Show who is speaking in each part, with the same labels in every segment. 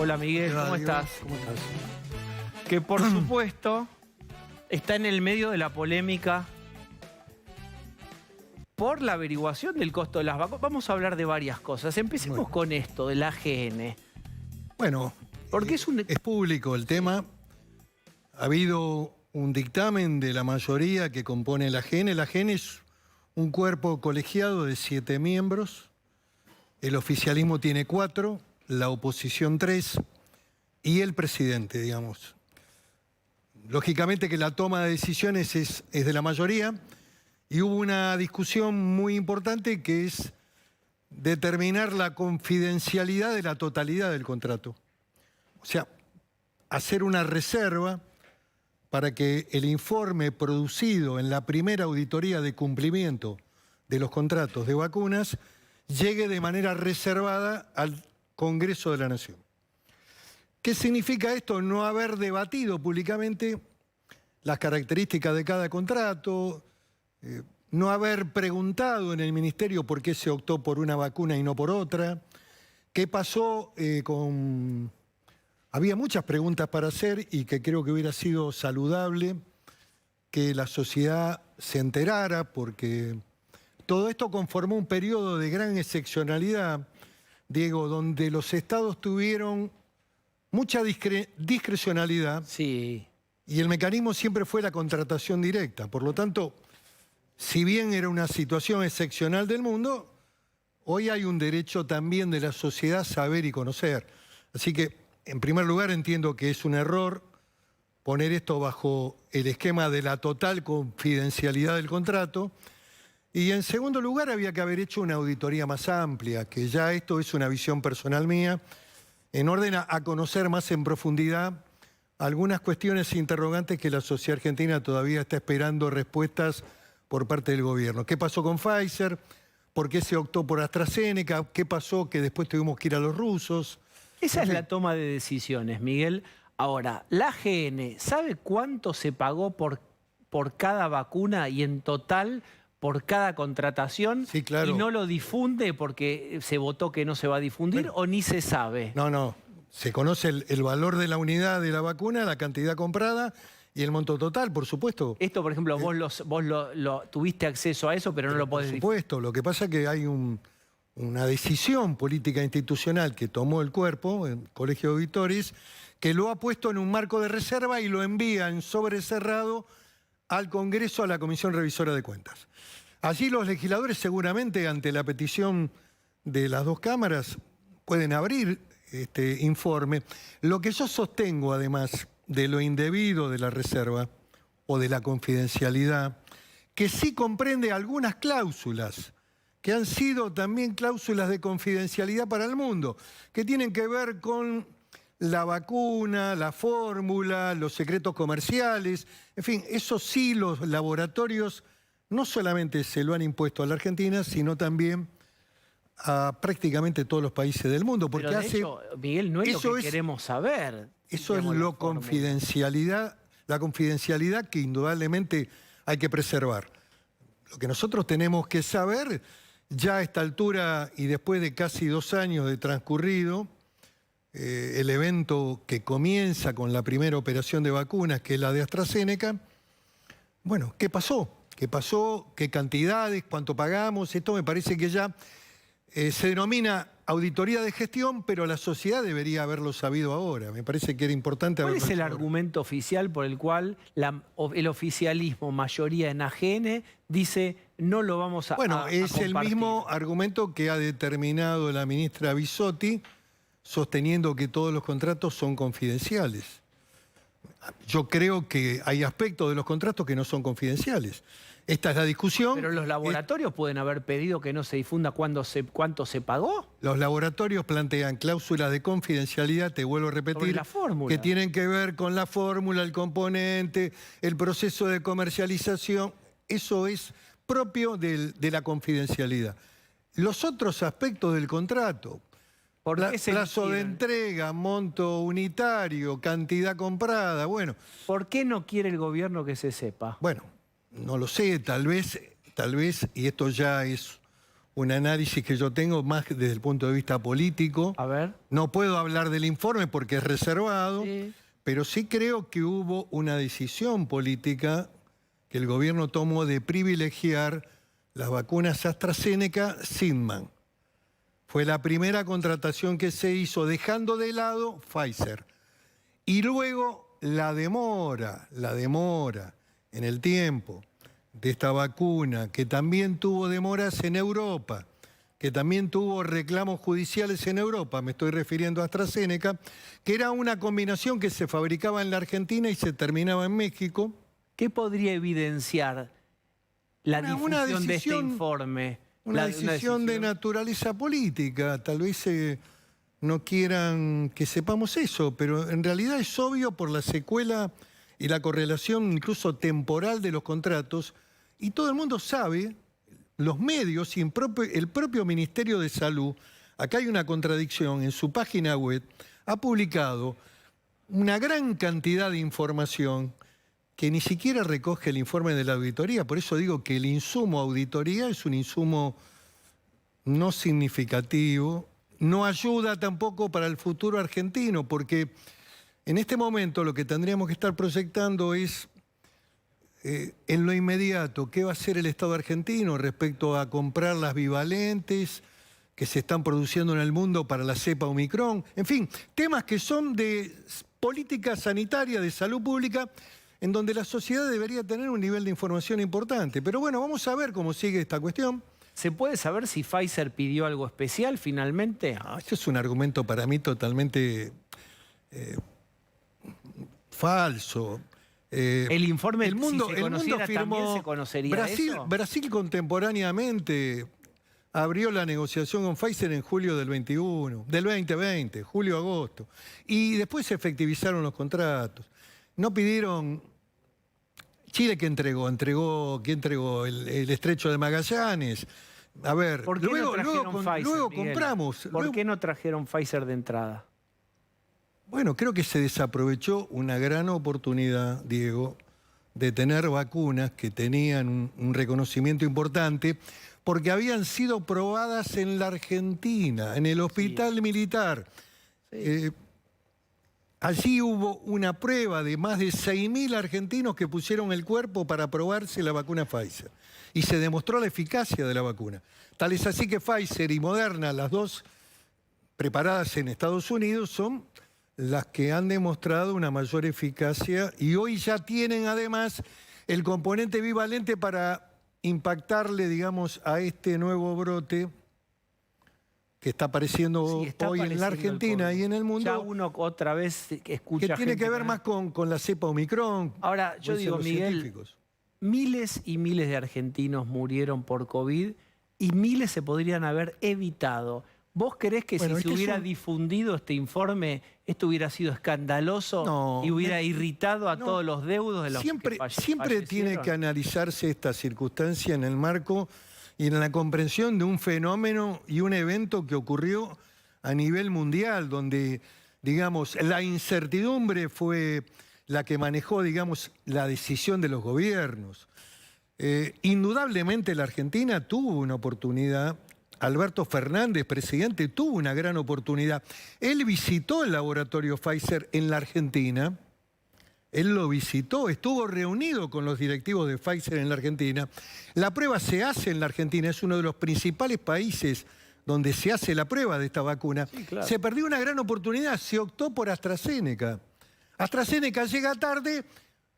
Speaker 1: Hola Miguel, ¿cómo estás?
Speaker 2: ¿Cómo estás?
Speaker 1: Que por supuesto está en el medio de la polémica por la averiguación del costo de las vacunas. Vamos a hablar de varias cosas. Empecemos con esto, del AGN.
Speaker 2: Bueno,
Speaker 1: Porque
Speaker 2: es público el tema. Ha habido un dictamen de la mayoría que compone el AGN. El AGN es un cuerpo colegiado de 7 miembros. El oficialismo tiene 4, la oposición 3 y el presidente, digamos. Lógicamente que la toma de decisiones es de la mayoría y hubo una discusión muy importante que es determinar la confidencialidad de la totalidad del contrato. O sea, hacer una reserva para que el informe producido en la primera auditoría de cumplimiento de los contratos de vacunas llegue de manera reservada al Congreso de la Nación. ¿Qué significa esto? No haber debatido públicamente las características de cada contrato, no haber preguntado en el Ministerio por qué se optó por una vacuna y no por otra. ¿Qué pasó con...? Había muchas preguntas para hacer y que creo que hubiera sido saludable que la sociedad se enterara, porque todo esto conformó un periodo de gran excepcionalidad, Diego, donde los estados tuvieron mucha discrecionalidad.
Speaker 1: Sí.
Speaker 2: Y el mecanismo siempre fue la contratación directa. Por lo tanto, si bien era una situación excepcional del mundo, hoy hay un derecho también de la sociedad a saber y conocer. Así que, en primer lugar, entiendo que es un error poner esto bajo el esquema de la total confidencialidad del contrato. Y en segundo lugar, había que haber hecho una auditoría más amplia, que ya esto es una visión personal mía, en orden a conocer más en profundidad algunas cuestiones interrogantes que la sociedad argentina todavía está esperando respuestas por parte del gobierno. ¿Qué pasó con Pfizer? ¿Por qué se optó por AstraZeneca? ¿Qué pasó que después tuvimos que ir a los rusos?
Speaker 1: Esa es la toma de decisiones, Miguel. Ahora, la AGN, ¿sabe cuánto se pagó por cada vacuna y en total por cada contratación?
Speaker 2: Sí, claro.
Speaker 1: ¿Y no lo difunde porque se votó que no se va a difundir, o ni se sabe?
Speaker 2: No. Se conoce el valor de la unidad de la vacuna, la cantidad comprada y el monto total, por supuesto.
Speaker 1: Esto, por ejemplo, vos tuviste acceso a eso, pero no lo podés
Speaker 2: Por
Speaker 1: difundir.
Speaker 2: supuesto, lo que pasa es que hay una decisión política institucional que tomó el cuerpo, el Colegio de Auditores, que lo ha puesto en un marco de reserva y lo envía en sobre cerrado al Congreso, a la Comisión Revisora de Cuentas. Allí los legisladores seguramente, ante la petición de las dos cámaras, pueden abrir este informe. Lo que yo sostengo, además de lo indebido de la reserva o de la confidencialidad, que sí comprende algunas cláusulas que han sido también cláusulas de confidencialidad para el mundo, que tienen que ver con la vacuna, la fórmula, los secretos comerciales, en fin, eso sí los laboratorios no solamente se lo han impuesto a la Argentina, sino también a prácticamente todos los países del mundo. Porque
Speaker 1: Pero de hecho, Miguel, no es lo que queremos saber.
Speaker 2: Eso es la confidencialidad que indudablemente hay que preservar. Lo que nosotros tenemos que saber, ya a esta altura y después de casi 2 años de transcurrido, el evento que comienza con la primera operación de vacunas, que es la de AstraZeneca, bueno, ¿qué pasó? ¿Qué pasó? ¿Qué cantidades? ¿Cuánto pagamos? Esto me parece que ya se denomina auditoría de gestión, pero la sociedad debería haberlo sabido ahora. Me parece que era importante haberlo
Speaker 1: ¿Cuál es el
Speaker 2: sabido
Speaker 1: argumento oficial por el cual el oficialismo, mayoría en AGN, dice no lo vamos a
Speaker 2: Bueno, es
Speaker 1: compartir?
Speaker 2: el mismo argumento que ha determinado la ministra Bisotti, sosteniendo que todos los contratos son confidenciales. Yo creo que hay aspectos de los contratos que no son confidenciales. Esta es la discusión.
Speaker 1: Pero los laboratorios pueden haber pedido que no se difunda cuánto se pagó.
Speaker 2: Los laboratorios plantean cláusulas de confidencialidad, te vuelvo a repetir,
Speaker 1: la fórmula,
Speaker 2: que tienen que ver con la fórmula, el componente, el proceso de comercialización. Eso es propio de la confidencialidad. Los otros aspectos del contrato, plazo de entrega, monto unitario, cantidad comprada, bueno.
Speaker 1: ¿Por qué no quiere el gobierno que se sepa?
Speaker 2: Bueno, no lo sé, tal vez, y esto ya es un análisis que yo tengo más desde el punto de vista político.
Speaker 1: A ver.
Speaker 2: No puedo hablar del informe porque es reservado,
Speaker 1: Sí.
Speaker 2: pero sí creo que hubo una decisión política que el gobierno tomó de privilegiar las vacunas AstraZeneca-Sindman. Fue la primera contratación que se hizo dejando de lado Pfizer. Y luego la demora en el tiempo de esta vacuna, que también tuvo demoras en Europa, que también tuvo reclamos judiciales en Europa, me estoy refiriendo a AstraZeneca, que era una combinación que se fabricaba en la Argentina y se terminaba en México.
Speaker 1: ¿Qué podría evidenciar la difusión de este informe?
Speaker 2: Una decisión de naturaleza política. Tal vez no quieran que sepamos eso, pero en realidad es obvio por la secuela y la correlación incluso temporal de los contratos. Y todo el mundo sabe, los medios y el propio Ministerio de Salud, acá hay una contradicción, en su página web ha publicado una gran cantidad de información que ni siquiera recoge el informe de la auditoría. Por eso digo que el insumo auditoría es un insumo no significativo, no ayuda tampoco para el futuro argentino, porque en este momento lo que tendríamos que estar proyectando es en lo inmediato qué va a hacer el Estado argentino respecto a comprar las bivalentes que se están produciendo en el mundo para la cepa Omicron. En fin, temas que son de política sanitaria, de salud pública, en donde la sociedad debería tener un nivel de información importante. Pero bueno, vamos a ver cómo sigue esta cuestión.
Speaker 1: ¿Se puede saber si Pfizer pidió algo especial finalmente?
Speaker 2: Este es un argumento para mí totalmente falso.
Speaker 1: El informe,
Speaker 2: el mundo,
Speaker 1: si se conociera,
Speaker 2: firmó,
Speaker 1: también se conocería eso.
Speaker 2: Brasil contemporáneamente abrió la negociación con Pfizer en julio del 2020, julio-agosto. Y después se efectivizaron los contratos. No pidieron... Chile, ¿qué entregó? ¿Qué entregó? El estrecho de Magallanes. A ver,
Speaker 1: ¿Por qué no trajeron Pfizer,
Speaker 2: luego
Speaker 1: Miguel?
Speaker 2: compramos.
Speaker 1: ¿Por qué no trajeron Pfizer de entrada?
Speaker 2: Bueno, creo que se desaprovechó una gran oportunidad, Diego, de tener vacunas que tenían un reconocimiento importante porque habían sido probadas en la Argentina, en el hospital militar. Sí. Allí hubo una prueba de más de 6.000 argentinos que pusieron el cuerpo para probarse la vacuna Pfizer. Y se demostró la eficacia de la vacuna. Tal es así que Pfizer y Moderna, las dos preparadas en Estados Unidos, son las que han demostrado una mayor eficacia y hoy ya tienen además el componente bivalente para impactarle, digamos, a este nuevo brote que está apareciendo hoy en la Argentina y en el mundo.
Speaker 1: Ya uno otra vez escucha
Speaker 2: que tiene que ver más con la cepa Omicron.
Speaker 1: Ahora, yo digo, Miguel, miles y miles de argentinos murieron por COVID y miles se podrían haber evitado. ¿Vos creés que si se hubiera difundido este informe, esto hubiera sido escandaloso y hubiera irritado a todos los deudos de los que fallecieron?
Speaker 2: Siempre tiene que analizarse esta circunstancia en el marco y en la comprensión de un fenómeno y un evento que ocurrió a nivel mundial, donde, digamos, la incertidumbre fue la que manejó, digamos, la decisión de los gobiernos. Indudablemente la Argentina tuvo una oportunidad. Alberto Fernández, presidente, tuvo una gran oportunidad. Él visitó el laboratorio Pfizer en la Argentina. Él lo visitó, estuvo reunido con los directivos de Pfizer en la Argentina. La prueba se hace en la Argentina, es uno de los principales países donde se hace la prueba de esta vacuna. Sí, claro. Se perdió una gran oportunidad, se optó por AstraZeneca. AstraZeneca llega tarde,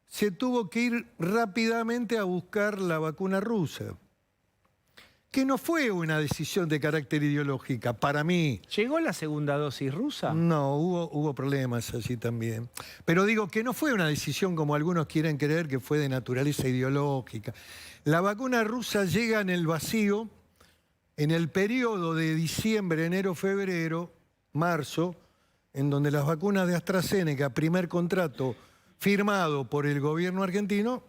Speaker 2: se tuvo que ir rápidamente a buscar la vacuna rusa. Que no fue una decisión de carácter ideológica, para mí.
Speaker 1: ¿Llegó la segunda dosis rusa?
Speaker 2: No, hubo problemas allí también. Pero digo que no fue una decisión como algunos quieren creer que fue de naturaleza ideológica. La vacuna rusa llega en el vacío, en el periodo de diciembre, enero, febrero, marzo, en donde las vacunas de AstraZeneca, primer contrato firmado por el gobierno argentino,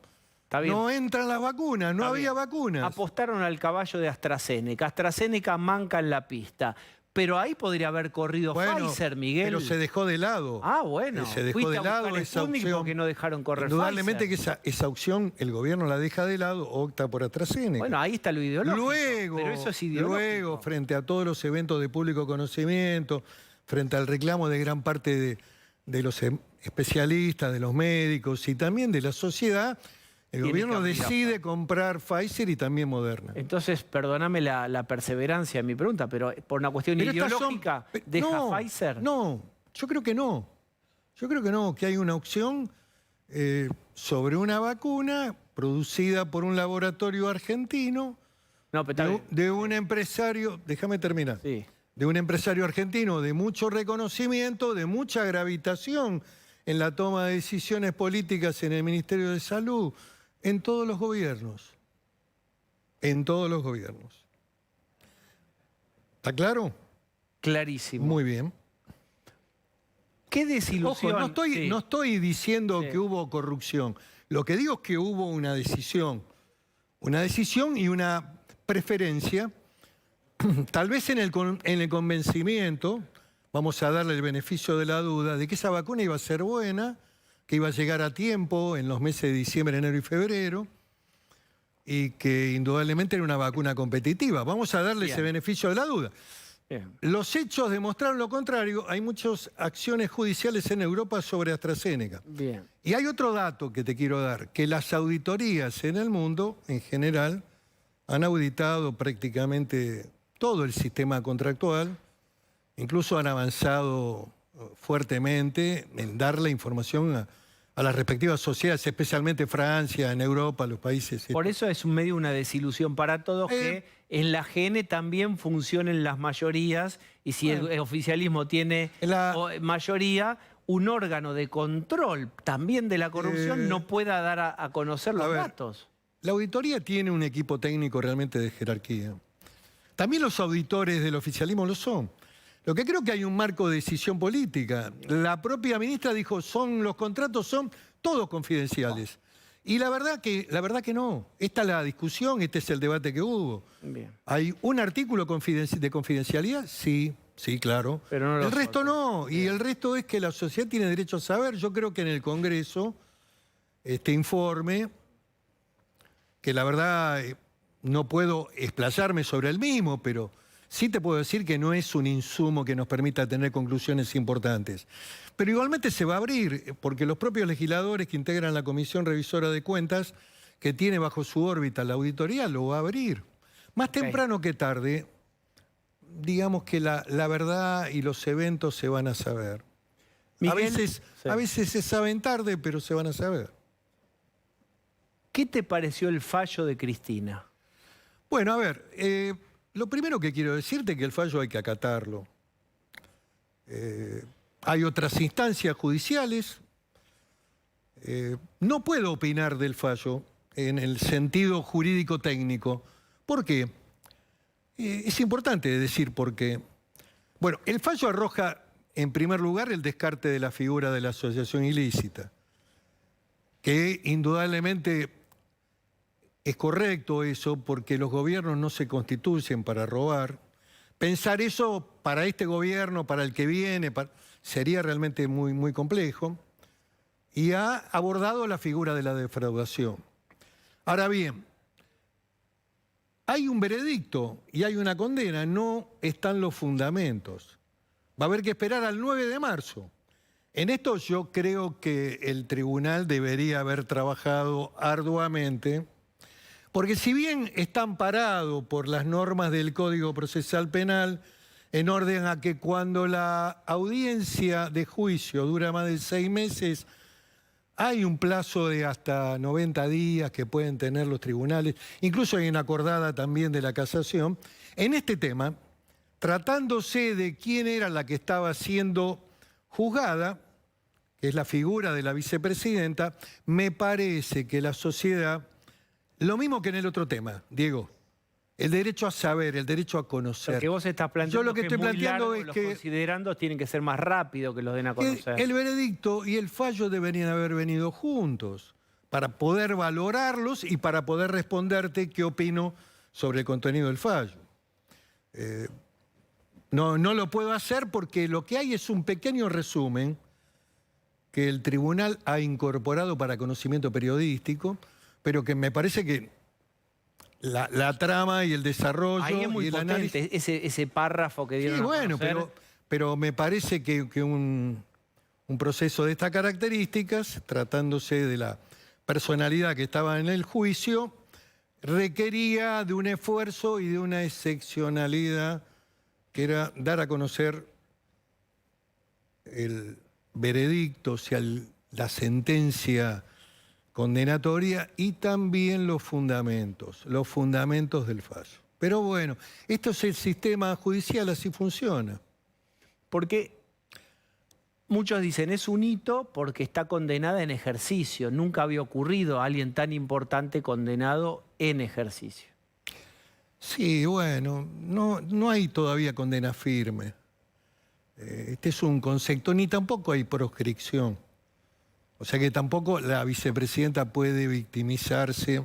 Speaker 2: no entran las vacunas, no había vacunas.
Speaker 1: Apostaron al caballo de AstraZeneca. AstraZeneca manca en la pista. Pero ahí podría haber corrido Pfizer, Miguel.
Speaker 2: Pero se dejó de lado.
Speaker 1: Ah, bueno.
Speaker 2: Se dejó de lado esa opción.
Speaker 1: Porque no dejaron correr
Speaker 2: Indudablemente
Speaker 1: Pfizer.
Speaker 2: que esa opción el gobierno la deja de lado, opta por AstraZeneca.
Speaker 1: Bueno, ahí está lo ideológico.
Speaker 2: Pero eso es ideológico. Luego, frente a todos los eventos de público conocimiento, frente al reclamo de gran parte de los especialistas, de los médicos y también de la sociedad, el gobierno decide comprar Pfizer y también Moderna.
Speaker 1: Entonces, perdóname la perseverancia en mi pregunta, pero por una cuestión ideológica, ¿deja Pfizer?
Speaker 2: No, yo creo que no. Yo creo que no, que hay una opción sobre una vacuna producida por un laboratorio argentino de un empresario, déjame terminar, de un empresario argentino de mucho reconocimiento, de mucha gravitación en la toma de decisiones políticas en el Ministerio de Salud, en todos los gobiernos. En todos los gobiernos. ¿Está claro?
Speaker 1: Clarísimo.
Speaker 2: Muy bien.
Speaker 1: ¿Qué desilusión?
Speaker 2: Ojo, no estoy diciendo que hubo corrupción. Lo que digo es que hubo una decisión y una preferencia, tal vez en el convencimiento, vamos a darle el beneficio de la duda, de que esa vacuna iba a ser buena, que iba a llegar a tiempo en los meses de diciembre, enero y febrero, y que indudablemente era una vacuna competitiva. Vamos a darle ese beneficio de la duda. Los hechos demostraron lo contrario. Hay muchas acciones judiciales en Europa sobre AstraZeneca. Y hay otro dato que te quiero dar, que las auditorías en el mundo, en general, han auditado prácticamente todo el sistema contractual, incluso han avanzado fuertemente en dar la información a las respectivas sociedades, especialmente Francia, en Europa, los países.
Speaker 1: Por eso es medio una desilusión para todos que en la GN también funcionen las mayorías y si el oficialismo tiene mayoría, un órgano de control también de la corrupción no pueda dar a conocer los datos.
Speaker 2: La auditoría tiene un equipo técnico realmente de jerarquía. También los auditores del oficialismo lo son. Lo que creo que hay un marco de decisión política. La propia ministra dijo, los contratos son todos confidenciales. Y la verdad que no. Esta es la discusión, este es el debate que hubo. ¿Hay un artículo de confidencialidad? Sí, claro. Pero el resto no. Y el resto es que la sociedad tiene derecho a saber. Yo creo que en el Congreso, este informe, que la verdad no puedo explayarme sobre el mismo, pero sí te puedo decir que no es un insumo que nos permita tener conclusiones importantes. Pero igualmente se va a abrir, porque los propios legisladores que integran la Comisión Revisora de Cuentas, que tiene bajo su órbita la auditoría, lo va a abrir. Más temprano que tarde, digamos que la verdad y los eventos se van a saber. Miguel, a veces se saben tarde, pero se van a saber.
Speaker 1: ¿Qué te pareció el fallo de Cristina?
Speaker 2: Bueno, a ver, lo primero que quiero decirte es que el fallo hay que acatarlo. Hay otras instancias judiciales. No puedo opinar del fallo en el sentido jurídico técnico. ¿Por qué? Es importante decir por qué. Bueno, el fallo arroja, en primer lugar, el descarte de la figura de la asociación ilícita, que indudablemente es correcto eso, porque los gobiernos no se constituyen para robar. Pensar eso para este gobierno, para el que viene, sería realmente muy, muy complejo. Y ha abordado la figura de la defraudación. Ahora bien, hay un veredicto y hay una condena, no están los fundamentos. Va a haber que esperar al 9 de marzo. En esto yo creo que el tribunal debería haber trabajado arduamente, porque si bien está amparado por las normas del Código Procesal Penal, en orden a que cuando la audiencia de juicio dura más de 6 meses, hay un plazo de hasta 90 días que pueden tener los tribunales, incluso hay una acordada también de la casación. En este tema, tratándose de quién era la que estaba siendo juzgada, que es la figura de la vicepresidenta, me parece que la sociedad, lo mismo que en el otro tema, Diego, el derecho a saber, el derecho a conocer.
Speaker 1: Lo que vos estás planteando,
Speaker 2: yo lo que estoy planteando es
Speaker 1: los
Speaker 2: que
Speaker 1: considerandos tienen que ser más rápido que los den a conocer.
Speaker 2: El veredicto y el fallo deberían haber venido juntos para poder valorarlos y para poder responderte qué opino sobre el contenido del fallo. No lo puedo hacer porque lo que hay es un pequeño resumen que el tribunal ha incorporado para conocimiento periodístico, pero que me parece que la trama y el desarrollo
Speaker 1: ahí es muy
Speaker 2: y el
Speaker 1: potente,
Speaker 2: análisis...
Speaker 1: ese párrafo que dieron
Speaker 2: Sí,
Speaker 1: a
Speaker 2: bueno,
Speaker 1: conocer.
Speaker 2: pero me parece que un proceso de estas características, tratándose de la personalidad que estaba en el juicio, requería de un esfuerzo y de una excepcionalidad que era dar a conocer el veredicto, o sea, la sentencia condenatoria y también los fundamentos del fallo. Pero bueno, esto es el sistema judicial, así funciona.
Speaker 1: Porque muchos dicen, es un hito porque está condenada en ejercicio. Nunca había ocurrido a alguien tan importante condenado en ejercicio.
Speaker 2: Sí, bueno, no hay todavía condena firme. Este es un concepto, ni tampoco hay proscripción. O sea que tampoco la vicepresidenta puede victimizarse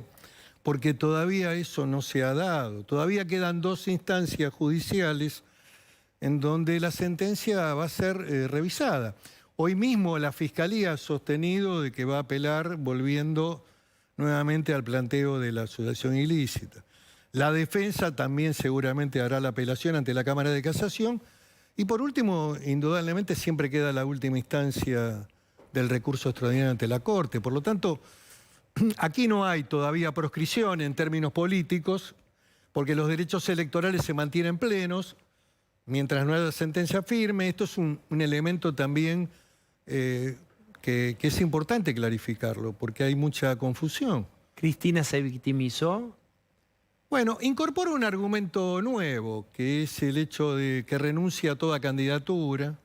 Speaker 2: porque todavía eso no se ha dado. Todavía quedan 2 instancias judiciales en donde la sentencia va a ser revisada. Hoy mismo la Fiscalía ha sostenido de que va a apelar volviendo nuevamente al planteo de la asociación ilícita. La defensa también seguramente hará la apelación ante la Cámara de Casación. Y por último, indudablemente siempre queda la última instancia del recurso extraordinario ante la Corte. Por lo tanto, aquí no hay todavía proscripción en términos políticos, porque los derechos electorales se mantienen plenos, mientras no haya sentencia firme. Esto es un elemento también que es importante clarificarlo, porque hay mucha confusión.
Speaker 1: ¿Cristina se victimizó?
Speaker 2: Bueno, incorpora un argumento nuevo, que es el hecho de que renuncia a toda candidatura.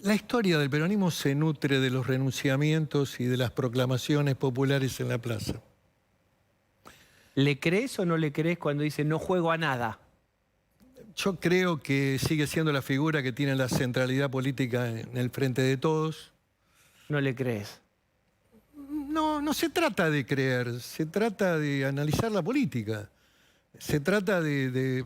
Speaker 2: La historia del peronismo se nutre de los renunciamientos y de las proclamaciones populares en la plaza.
Speaker 1: ¿Le crees o no le crees cuando dice no juego a nada?
Speaker 2: Yo creo que sigue siendo la figura que tiene la centralidad política en el frente de todos.
Speaker 1: ¿No le crees?
Speaker 2: No se trata de creer, se trata de analizar la política. Se trata de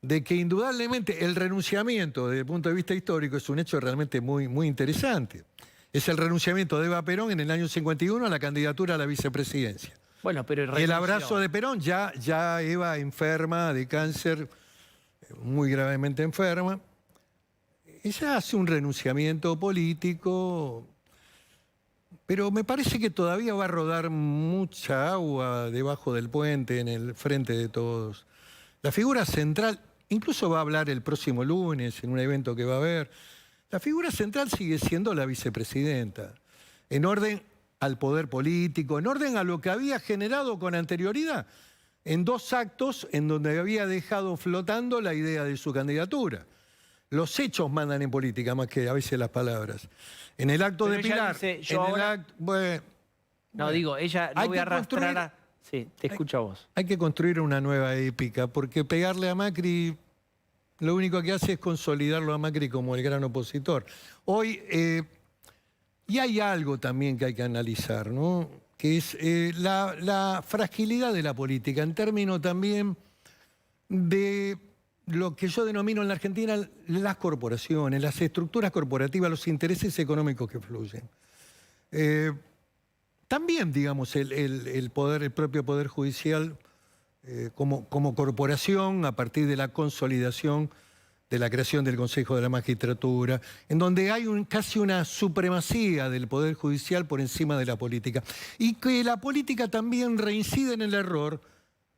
Speaker 2: que indudablemente el renunciamiento desde el punto de vista histórico es un hecho realmente muy interesante. Es el renunciamiento de Eva Perón en el año 51 a la candidatura a la vicepresidencia.
Speaker 1: Bueno, pero
Speaker 2: el abrazo de Perón, ya Eva enferma de cáncer, muy gravemente enferma. Ella hace un renunciamiento político, pero me parece que todavía va a rodar mucha agua debajo del puente en el frente de todos. La figura central, incluso va a hablar el próximo lunes en un evento que va a haber, la figura central sigue siendo la vicepresidenta, en orden al poder político, en orden a lo que había generado con anterioridad, en 2 actos en donde había dejado flotando la idea de su candidatura. Los hechos mandan en política más que a veces las palabras. En el acto de Pilar...
Speaker 1: Dice, digo, ella no voy a arrastrar a... Sí, te escucho a vos.
Speaker 2: Hay que construir una nueva épica, porque pegarle a Macri lo único que hace es consolidarlo a Macri como el gran opositor. Hoy, y hay algo también que hay que analizar, ¿no? Que es la fragilidad de la política, en términos también de lo que yo denomino en la Argentina las corporaciones, las estructuras corporativas, los intereses económicos que fluyen. También, digamos, el propio Poder Judicial como corporación a partir de la consolidación de la creación del Consejo de la Magistratura, en donde hay casi una supremacía del Poder Judicial por encima de la política. Y que la política también reincide en el error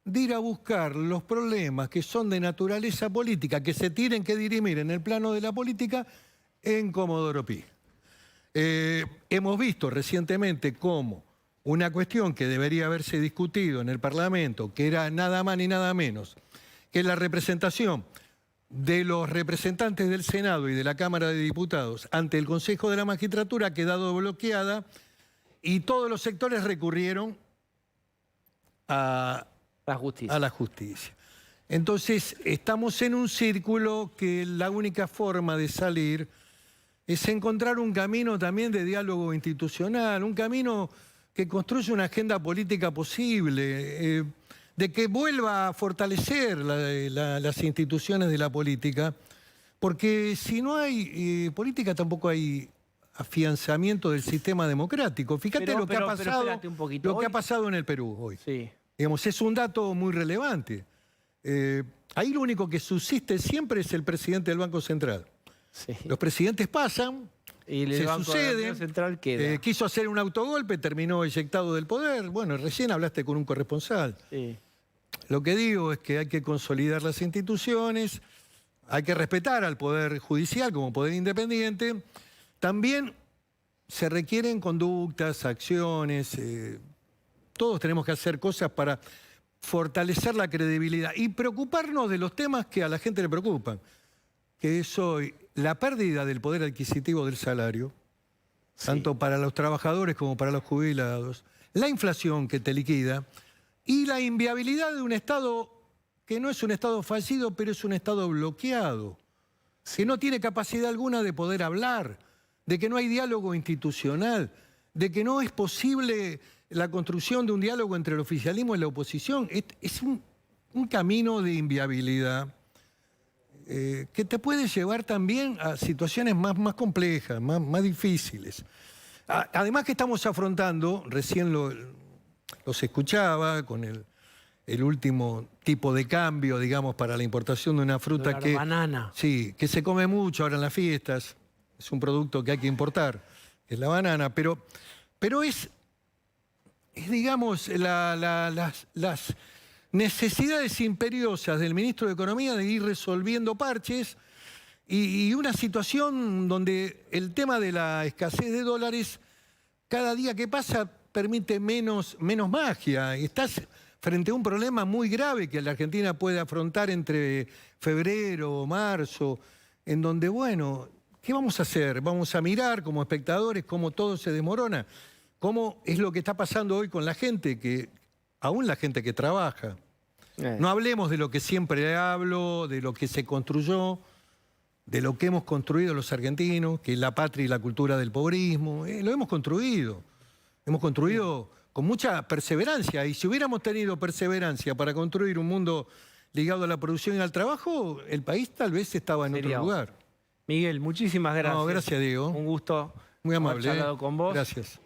Speaker 2: de ir a buscar los problemas que son de naturaleza política, que se tienen que dirimir en el plano de la política, en Comodoro Pi. Hemos visto recientemente cómo una cuestión que debería haberse discutido en el Parlamento, que era nada más ni nada menos que la representación de los representantes del Senado y de la Cámara de Diputados ante el Consejo de la Magistratura, ha quedado bloqueada y todos los sectores recurrieron a la justicia. Entonces, estamos en un círculo que la única forma de salir es encontrar un camino también de diálogo institucional, un camino que construye una agenda política posible. de que vuelva a fortalecer las instituciones de la política, porque si no hay política tampoco hay afianzamiento del sistema democrático. Fíjate lo que ha pasado en el Perú hoy.
Speaker 1: Sí.
Speaker 2: Digamos, es un dato muy relevante. Ahí lo único que subsiste siempre es el presidente del Banco Central.
Speaker 1: Sí.
Speaker 2: Los presidentes pasan,
Speaker 1: y
Speaker 2: se suceden,
Speaker 1: Central queda.
Speaker 2: quiso hacer un autogolpe, terminó eyectado del poder. Bueno, recién hablaste con un corresponsal.
Speaker 1: Sí.
Speaker 2: Lo que digo es que hay que consolidar las instituciones, hay que respetar al Poder Judicial como poder independiente. También se requieren conductas, acciones. Todos tenemos que hacer cosas para fortalecer la credibilidad y preocuparnos de los temas que a la gente le preocupan, que es hoy la pérdida del poder adquisitivo del salario, tanto para los trabajadores como para los jubilados, la inflación que te liquida y la inviabilidad de un Estado que no es un Estado fallido, pero es un Estado bloqueado, que no tiene capacidad alguna de poder hablar, de que no hay diálogo institucional, de que no es posible la construcción de un diálogo entre el oficialismo y la oposición. Es un camino de inviabilidad que te puede llevar también a situaciones más complejas, más difíciles. Además que estamos afrontando, recién los escuchaba con el último tipo de cambio, digamos, para la importación de una fruta
Speaker 1: que... banana.
Speaker 2: Sí, que se come mucho ahora en las fiestas. Es un producto que hay que importar, es la banana, pero es digamos, las necesidades imperiosas del ministro de Economía de ir resolviendo parches y una situación donde el tema de la escasez de dólares, cada día que pasa, permite menos magia. Estás frente a un problema muy grave que la Argentina puede afrontar entre febrero o marzo, en donde, bueno, ¿qué vamos a hacer? Vamos a mirar como espectadores cómo todo se desmorona. ¿Cómo es lo que está pasando hoy con la gente, aún la gente que trabaja? No hablemos de lo que siempre hablo, de lo que se construyó, de lo que hemos construido los argentinos, que es la patria y la cultura del pobrismo. Lo hemos construido. Hemos construido con mucha perseverancia. Y si hubiéramos tenido perseverancia para construir un mundo ligado a la producción y al trabajo, el país tal vez estaba en otro lugar.
Speaker 1: Miguel, muchísimas gracias.
Speaker 2: No, gracias, Diego.
Speaker 1: Un gusto.
Speaker 2: Muy amable.
Speaker 1: Haber charlado con vos.
Speaker 2: Gracias.